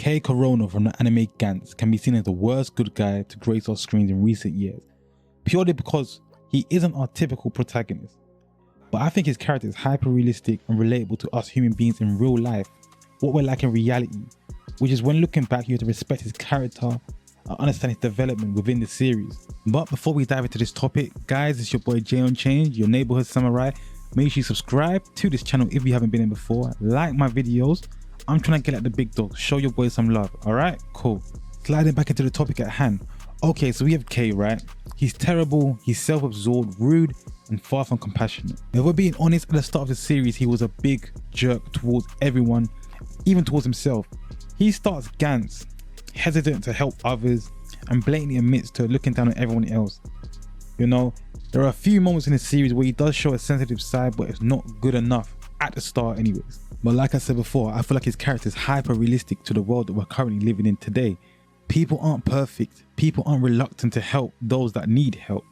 Kei Kurono from the anime GANTZ can be seen as the worst good guy to grace our screens in recent years, purely because he isn't our typical protagonist. But I think his character is hyper realistic and relatable to us human beings in real life, what we're like in reality, which is when looking back you have to respect his character and understand his development within the series. But before we dive into this topic, guys, it's your boy Jay on Change, your neighborhood samurai. Make sure you subscribe to this channel if you haven't been in before, like my videos. I'm trying to get at the big dogs, show your boy some love, alright? Cool. Sliding back into the topic at hand. Okay, so we have Kei, right? He's terrible, he's self-absorbed, rude, and far from compassionate. If we're being honest, at the start of the series, he was a big jerk towards everyone, even towards himself. He starts GANTZ, hesitant to help others, and blatantly admits to looking down on everyone else. You know, there are a few moments in the series where he does show a sensitive side, but it's not good enough at the start anyways. But like I said before, I feel like his character is hyper realistic to the world that we're currently living in today. People aren't perfect, people aren't reluctant to help those that need help,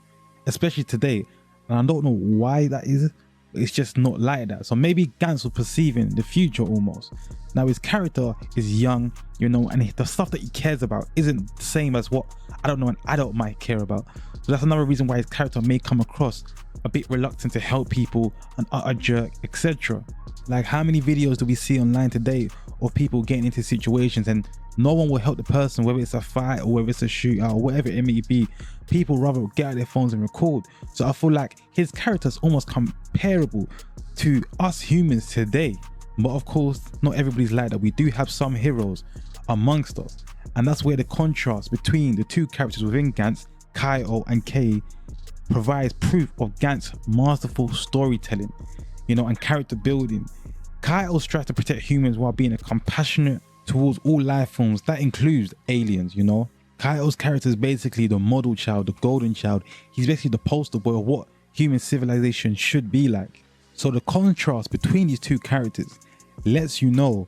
especially today. And I don't know why that is, but it's just not like that. So maybe GANTZ was perceiving the future almost. Now his character is young, you know, and the stuff that he cares about isn't the same as what, I don't know, an adult might care about. So that's another reason why his character may come across a bit reluctant to help people, an utter jerk, etc. Like, how many videos do we see online today of people getting into situations and no one will help the person, whether it's a fight or whether it's a shootout or whatever it may be. People rather get out their phones and record. So I feel like his character is almost comparable to us humans today. But of course, not everybody's like that. We do have some heroes amongst us. And that's where the contrast between the two characters within GANTZ, Kaito and Kei, provides proof of GANTZ's masterful storytelling, you know, and character building. Kaito strives to protect humans while being a compassionate towards all life forms. That includes aliens, you know. Kaito's character is basically the model child, the golden child. He's basically the poster boy of what human civilization should be like. So the contrast between these two characters lets you know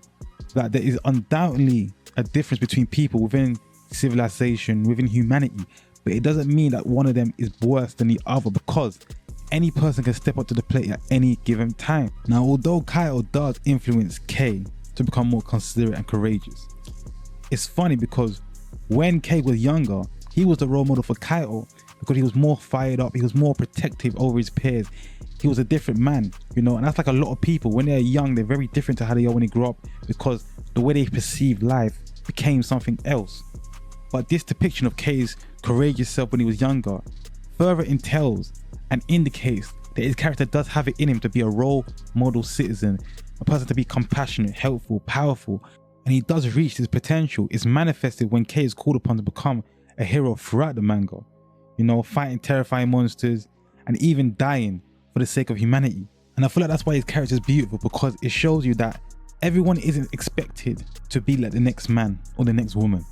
that there is undoubtedly a difference between people within civilization, within humanity, but it doesn't mean that one of them is worse than the other, because any person can step up to the plate at any given time. Now, although Kaito does influence Kei to become more considerate and courageous, it's funny because when Kei was younger, he was the role model for Kaito because he was more fired up, he was more protective over his peers, he was a different man, you know. And that's like a lot of people, when they're young, they're very different to how they are when they grow up, because the way they perceive life became something else. But this depiction of Kei's courageous self when he was younger further entails and indicates that his character does have it in him to be a role model citizen, a person to be compassionate, helpful, powerful, and he does reach his potential. It's manifested when Kei is called upon to become a hero throughout the manga, you know, fighting terrifying monsters and even dying for the sake of humanity. And I feel like that's why his character is beautiful, because it shows you that everyone isn't expected to be like the next man or the next woman.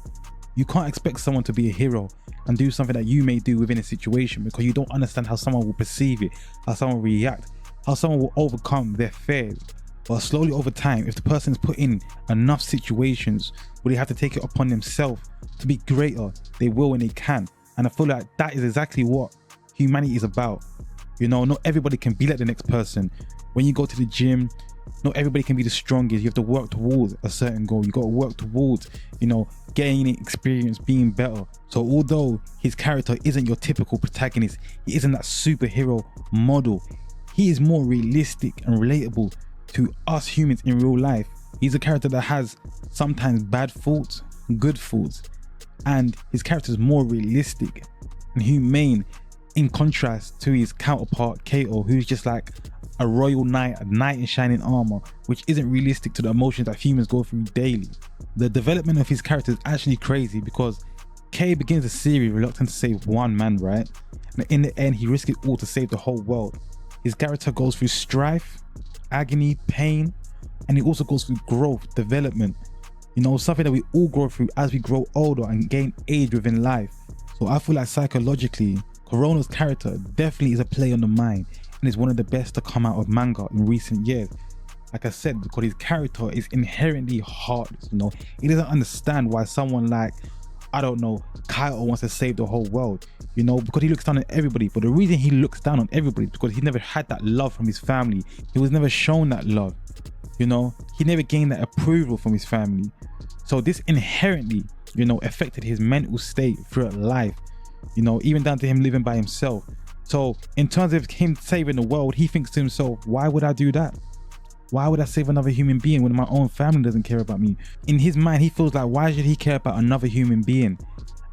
You can't expect someone to be a hero and do something that you may do within a situation, because you don't understand how someone will perceive it, how someone will react, how someone will overcome their fears. But slowly over time, if the person is put in enough situations where they have to take it upon themselves to be greater, they will when they can. And I feel like that is exactly what humanity is about. You know, not everybody can be like the next person. When you go to the gym, not everybody can be the strongest. You have to work towards a certain goal. You got to work towards, you know, gaining experience, being better. So although his character isn't your typical protagonist, he isn't that superhero model, he is more realistic and relatable to us humans in real life. He's a character that has sometimes bad thoughts, good thoughts, and his character is more realistic and humane, in contrast to his counterpart Kaito, who's just like a royal knight, a knight in shining armor, which isn't realistic to the emotions that humans go through daily. The development of his character is actually crazy, because Kei begins the series reluctant to save one man, right? And in the end, he risks it all to save the whole world. His character goes through strife, agony, pain, and he also goes through growth, development, you know, something that we all go through as we grow older and gain age within life. So I feel like psychologically, Kurono's character definitely is a play on the mind, and is one of the best to come out of manga in recent years. Like I said, because his character is inherently heartless, you know. He doesn't understand why someone like, I don't know, Kaito wants to save the whole world, you know, because he looks down on everybody. But the reason he looks down on everybody is because he never had that love from his family. He was never shown that love, you know. He never gained that approval from his family. So this inherently, you know, affected his mental state throughout life, you know, even down to him living by himself. So in terms of him saving the world, he thinks to himself, why would I do that? Why would I save another human being when my own family doesn't care about me? In his mind, he feels like, why should he care about another human being?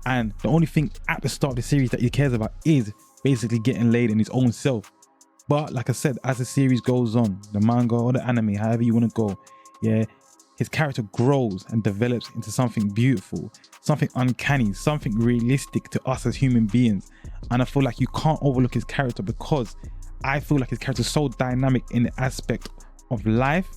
And the only thing at the start of the series that he cares about is basically getting laid in his own self. But like I said, as the series goes on, the manga or the anime, however you want to go, yeah, his character grows and develops into something beautiful, something uncanny, something realistic to us as human beings. And I feel like you can't overlook his character, because I feel like his character is so dynamic in the aspect of life.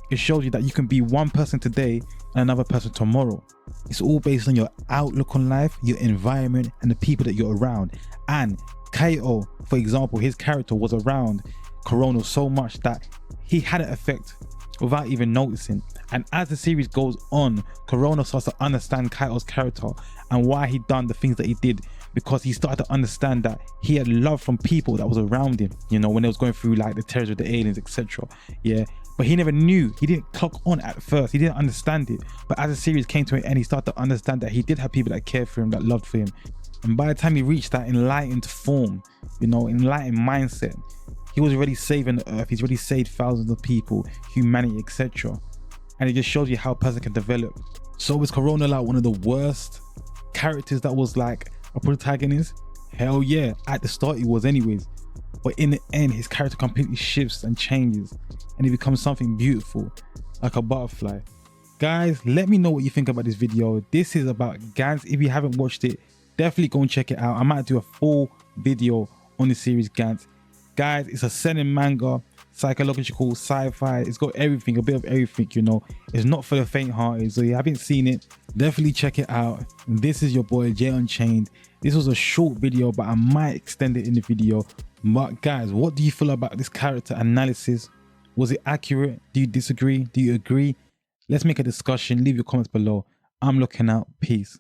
It shows you that you can be one person today and another person tomorrow. It's all based on your outlook on life, your environment, and the people that you're around. And Kaito, for example, his character was around Kurono so much that he had an effect without even noticing. And as the series goes on, Kurono starts to understand Kaito's character and why he done the things that he did, because he started to understand that he had love from people that was around him, you know, when they was going through like the terrors with the aliens, etc. Yeah, but he never knew, he didn't clock on at first, he didn't understand it. But as the series came to an end, he started to understand that he did have people that cared for him, that loved for him. And by the time he reached that enlightened form, you know, enlightened mindset, he was already saving the earth, he's already saved thousands of people, humanity, etc. And it just shows you how a person can develop. So was Kurono like one of the worst characters that was like a protagonist? Hell yeah, at the start he was anyways. But in the end, his character completely shifts and changes, and he becomes something beautiful, like a butterfly. Guys, let me know what you think about this video. This is about GANTZ. If you haven't watched it, definitely go and check it out. I might do a full video on the series GANTZ. Guys, it's a seinen manga, psychological, sci-fi. It's got everything, a bit of everything, you know. It's not for the faint-hearted, so if you haven't seen it, definitely check it out. And this is your boy Jay Unchained. This was a short video, but I might extend it in the video. But guys, what do you feel about this character analysis? Was it accurate? Do you disagree? Do you agree? Let's make a discussion. Leave your comments below. I'm looking out. Peace.